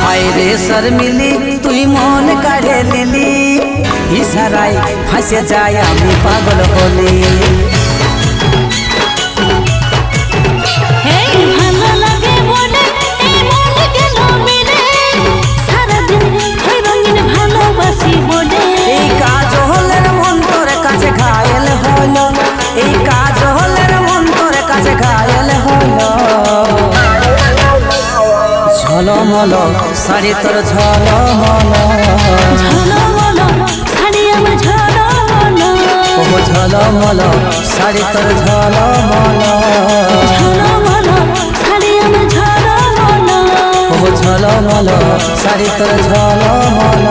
हाय रे शर्मिली तुई मन काढ़े लिली इशाराय फांसे जाय आमी पागल हली झलमल शाड़ी तोर झलमल झलमल शाड़ी আমার ঝলমল ओहो झलमल शाड़ी तोर झलमल ঝলমল শাড়ি আমার ঝলমল ओहो झलमल शाड़ी तोर झलमल।